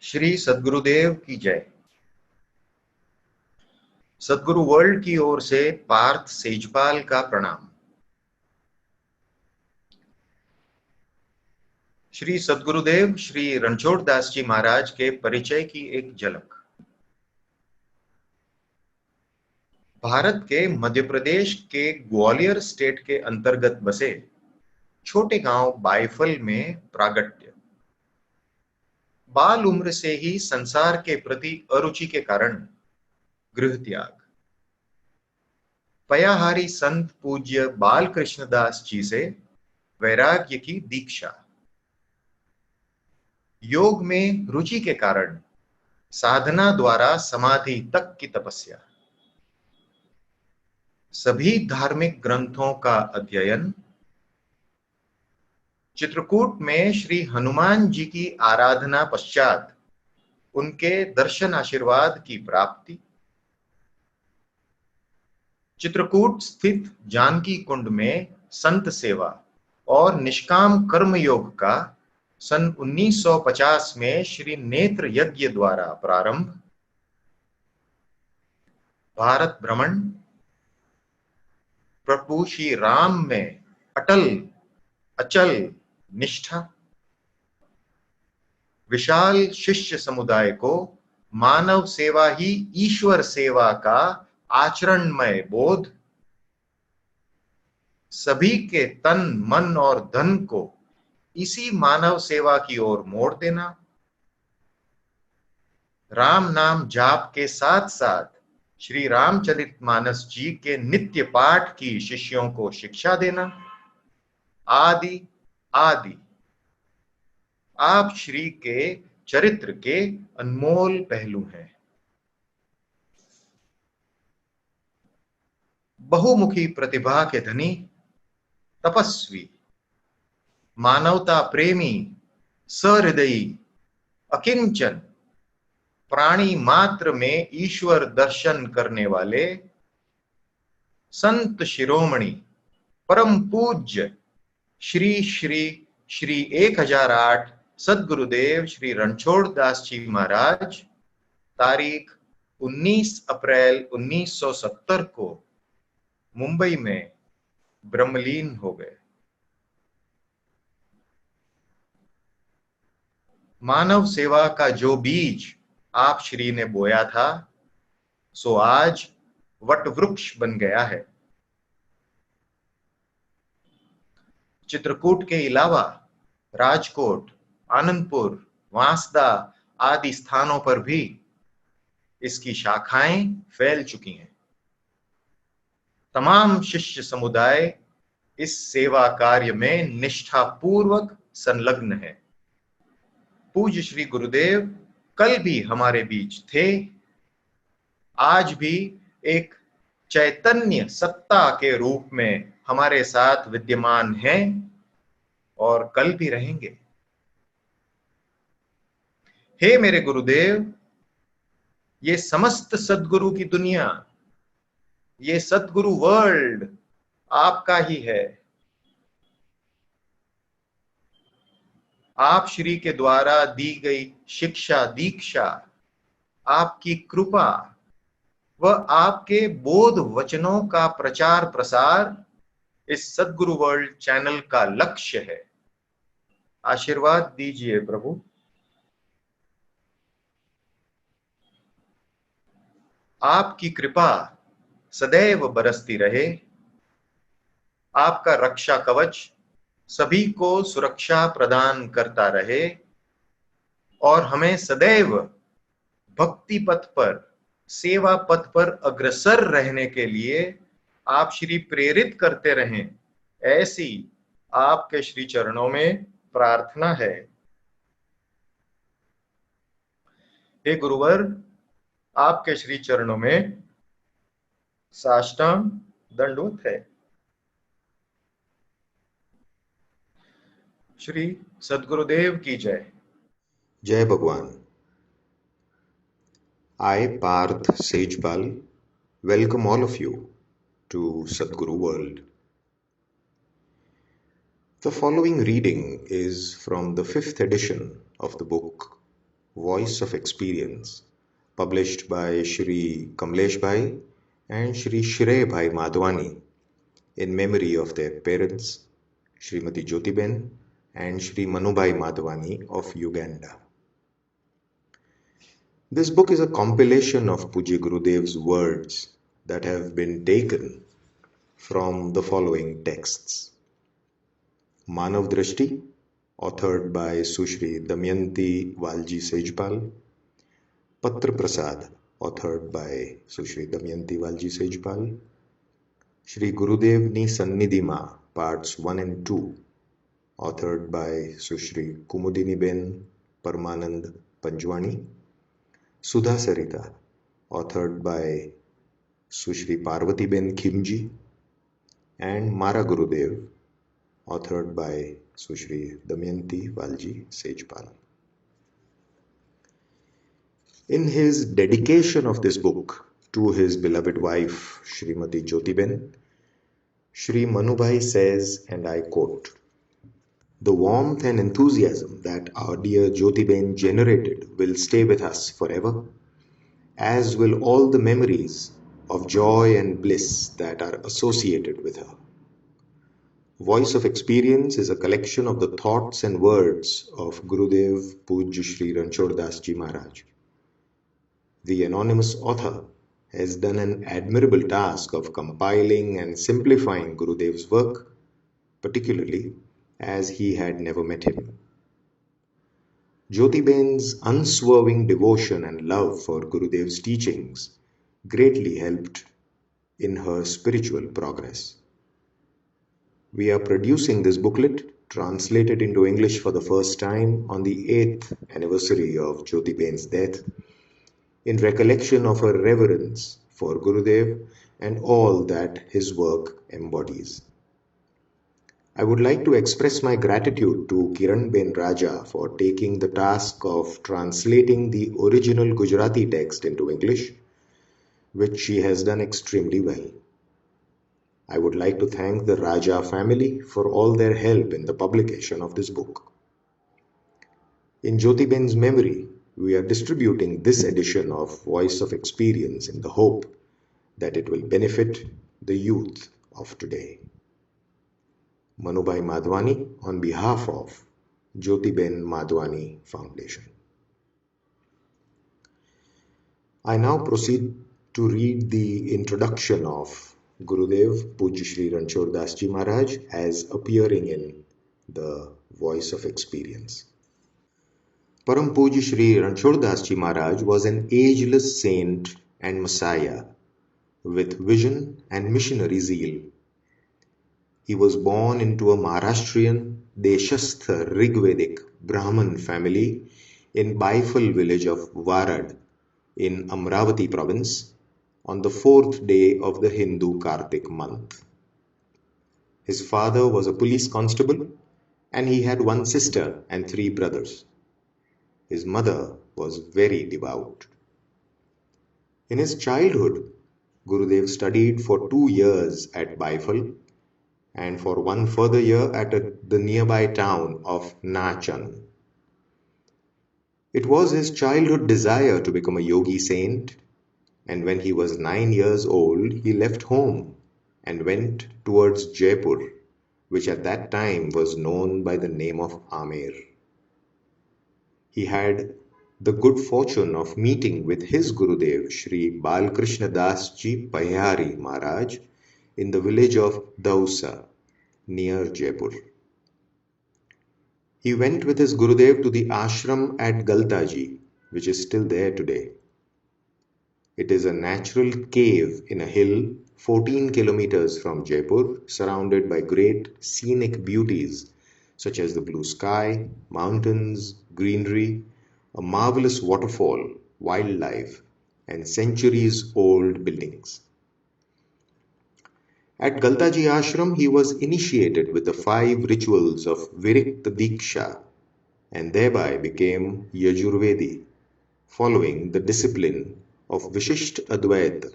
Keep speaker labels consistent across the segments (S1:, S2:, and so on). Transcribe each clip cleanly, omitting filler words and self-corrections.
S1: श्री सद्गुरुदेव की जय। सद्गुरु वर्ल्ड की ओर से पार्थ सेजपाल का प्रणाम। श्री सद्गुरुदेव श्री रणछोड़ दास जी महाराज के परिचय की एक झलक। भारत के मध्य प्रदेश के ग्वालियर स्टेट के अंतर्गत बसे छोटे गांव बायफल में प्रागट्य। बाल उम्र से ही संसार के प्रति अरुचि के कारण गृह त्याग। पयाहारी संत पूज्य बाल कृष्णदास जी से वैराग्य की दीक्षा। योग में रुचि के कारण साधना द्वारा समाधि तक की तपस्या। सभी धार्मिक ग्रंथों का अध्ययन। चित्रकूट में श्री हनुमान जी की आराधना पश्चात उनके दर्शन आशीर्वाद की प्राप्ति। चित्रकूट स्थित जानकी कुंड में संत सेवा और निष्काम कर्म योग का सन 1950 में श्री नेत्र यज्ञ द्वारा प्रारंभ। भारत भ्रमण। प्रभु श्री राम में अटल अचल निष्ठा। विशाल शिष्य समुदाय को मानव सेवा ही ईश्वर सेवा का आचरणमय बोध। सभी के तन मन और धन को इसी मानव सेवा की ओर मोड़ देना। राम नाम जाप के साथ साथ श्री रामचरितमानस जी के नित्य पाठ की शिष्यों को शिक्षा देना। आदि आदि आप श्री के चरित्र के अनमोल पहलू हैं। बहुमुखी प्रतिभा के धनी, तपस्वी, मानवता प्रेमी, सहृदयी, अकिंचन, प्राणी मात्र में ईश्वर दर्शन करने वाले संत शिरोमणि परम पूज्य श्री श्री श्री 1008 सद्गुरुदेव श्री रणछोड़ दास जी महाराज तारीख 19 अप्रैल 1970 को मुंबई में ब्रह्मलीन हो गए। मानव सेवा का जो बीज आप श्री ने बोया था सो आज वट वृक्ष बन गया है। चित्रकूट के अलावा राजकोट, आनंदपुर, वांसदा आदि स्थानों पर भी इसकी शाखाएं फैल चुकी हैं। तमाम शिष्य समुदाय इस सेवा कार्य में निष्ठापूर्वक संलग्न है। पूज्य श्री गुरुदेव कल भी हमारे बीच थे, आज भी एक चैतन्य सत्ता के रूप में हमारे साथ विद्यमान हैं और कल भी रहेंगे। हे मेरे गुरुदेव, ये समस्त सद्गुरु की दुनिया, ये सद्गुरु वर्ल्ड आपका ही है। आप श्री के द्वारा दी गई शिक्षा दीक्षा, आपकी कृपा व आपके बोध वचनों का प्रचार प्रसार इस सद्गुरु वर्ल्ड चैनल का लक्ष्य है। आशीर्वाद दीजिए प्रभु। आपकी कृपा सदैव बरसती रहे। आपका रक्षा कवच सभी को सुरक्षा प्रदान करता रहे और हमें सदैव भक्ति पथ पर, सेवा पथ पर अग्रसर रहने के लिए आप श्री प्रेरित करते रहें, ऐसी आपके श्री चरणों में प्रार्थना है। हे गुरुवर, आपके श्री चरणों में साष्टांग दंडवत है। श्री सद्गुरुदेव की जय।
S2: जय भगवान। I, Parth Sejpal, welcome all of you to Sadguru World. The following reading is from the 5th edition of the book Voice of Experience, published by Shri Kamlesh Bhai and Shri Shrey Bhai Madhwani in memory of their parents, Srimati Jyotiben and Shri Manubhai Madhwani of Uganda. This book is a compilation of Pujya Gurudev's words that have been taken from the following texts. Manav Drishti, authored by Sushri Damayanti Walji Sejpal. Patra Prasad, authored by Sushri Damayanti Walji Sejpal. Shri Gurudev Ni Sannidhima, parts 1 and 2, authored by Sushri Kumudini Ben Parmanand Panjwani. Sudha Sarita, authored by Sushri Parvati Ben Khimji. And Mara Gurudev, authored by Sushri Damayanti Walji Sejpal. In his dedication of this book to his beloved wife, Srimati Jyotiben, Shri Manubhai says, and I quote, "The warmth and enthusiasm that our dear Jyotiben generated will stay with us forever, as will all the memories of joy and bliss that are associated with her. Voice of Experience is a collection of the thoughts and words of Gurudev Pujya Shri Ranchhod Das Ji Maharaj. The anonymous author has done an admirable task of compiling and simplifying Gurudev's work, particularly as he had never met him. Jyotiben's unswerving devotion and love for Gurudev's teachings greatly helped in her spiritual progress. We are producing this booklet, translated into English for the first time on the 8th anniversary of Jyotiben's death, in recollection of her reverence for Gurudev and all that his work embodies. I would like to express my gratitude to Kiran Ben Raja for taking the task of translating the original Gujarati text into English, which she has done extremely well. I would like to thank the Raja family for all their help in the publication of this book. In Jyotiben's memory, we are distributing this edition of Voice of Experience in the hope that it will benefit the youth of today. Manubhai Madhwani on behalf of Jyotiben Madhwani Foundation. I now proceed to read the introduction of Gurudev Pujya Shri Ranchhod Das Ji Maharaj as appearing in the Voice of Experience. Param Pujya Shri Ranchhod Das Ji Maharaj was an ageless saint and messiah with vision and missionary zeal. He was born into a Maharashtrian Deshastha Rigvedic Brahmin family in Baifal village of Warad in Amravati province on the 4th day of the Hindu Kartik month. His father was a police constable and he had one sister and 3 brothers. His mother was very devout. In his childhood, Gurudev studied for 2 years at Baifal and for 1 further year at the nearby town of Nachan. It was his childhood desire to become a yogi saint, and when he was 9 years old, he left home and went towards Jaipur, which at that time was known by the name of Amer. He had the good fortune of meeting with his Gurudev Shri Balkrishna Das Ji Pahari Maharaj in the village of Dausa near Jaipur. He went with his Gurudev to the ashram at Galtaji, which is still there today. It is a natural cave in a hill 14 kilometers from Jaipur, surrounded by great scenic beauties such as the blue sky, mountains, greenery, a marvelous waterfall, wildlife, and centuries-old buildings. At Galtaji Ashram, he was initiated with the 5 rituals of Virikta Diksha and thereby became Yajurvedi, following the discipline of Vishisht Advaita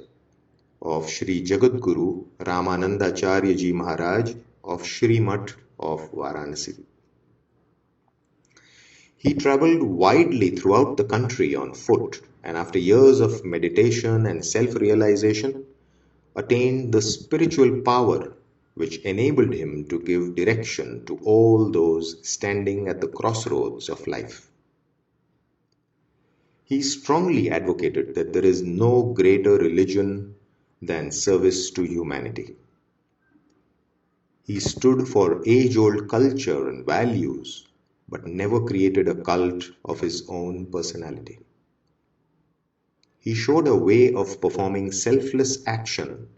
S2: of Shri Jagadguru Ramanandacharya Ji Maharaj of Shri Math of Varanasi. He traveled widely throughout the country on foot, and after years of meditation and self realization, attained the spiritual power which enabled him to give direction to all those standing at the crossroads of life. He strongly advocated that there is no greater religion than service to humanity. He stood for age-old culture and values, but never created a cult of his own personality. He showed a way of performing selfless action,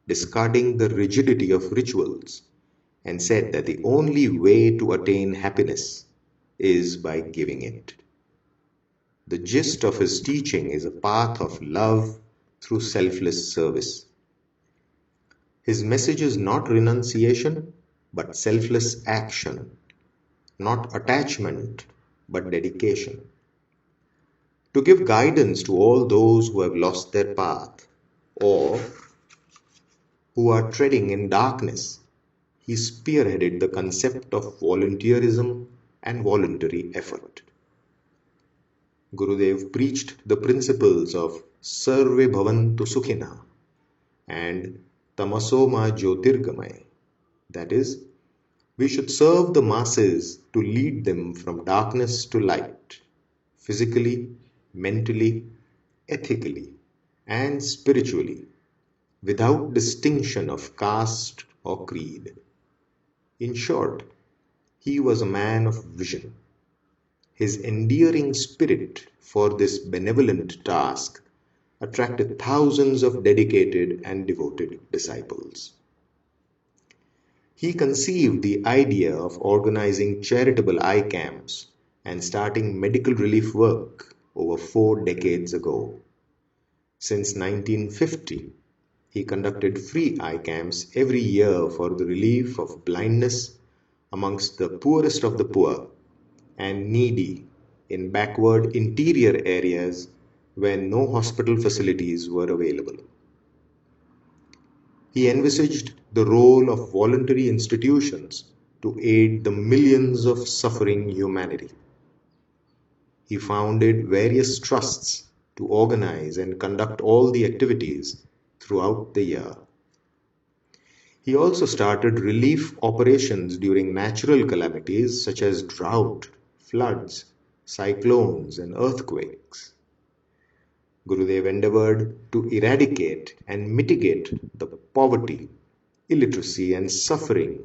S2: discarding the rigidity of rituals, and said that the only way to attain happiness is by giving it. The gist of his teaching is a path of love through selfless service. His message is not renunciation, but selfless action, not attachment, but dedication. To give guidance to all those who have lost their path or who are treading in darkness, he spearheaded the concept of volunteerism and voluntary effort. Gurudev preached the principles of Sarve Bhavantu Sukhina and Tamasoma Jyotirgamay. That is, we should serve the masses to lead them from darkness to light, physically, mentally, ethically, and spiritually, without distinction of caste or creed. In short, he was a man of vision. His endearing spirit for this benevolent task attracted thousands of dedicated and devoted disciples. He conceived the idea of organizing charitable eye camps and starting medical relief work over 4 decades ago. Since 1950, he conducted free eye camps every year for the relief of blindness amongst the poorest of the poor and needy in backward interior areas where no hospital facilities were available. He envisaged the role of voluntary institutions to aid the millions of suffering humanity. He founded various trusts to organize and conduct all the activities throughout the year. He also started relief operations during natural calamities such as drought, floods, cyclones, and earthquakes. Gurudev endeavored to eradicate and mitigate the poverty, illiteracy, and suffering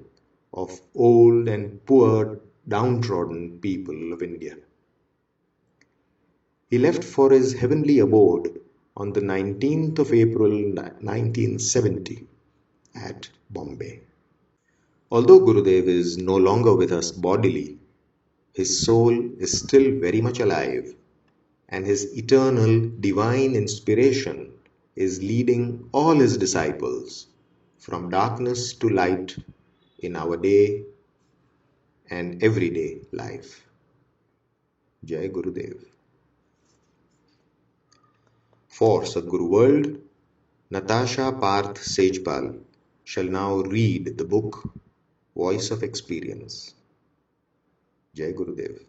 S2: of old and poor downtrodden people of India. He left for his heavenly abode on the 19th of April 1970 at Bombay. Although Gurudev is no longer with us bodily, his soul is still very much alive, and his eternal divine inspiration is leading all his disciples from darkness to light in our day and everyday life. Jai Gurudev. For Sadguru World, Natasha Parth Sejpal shall now read the book Voice of Experience. Jai Gurudev.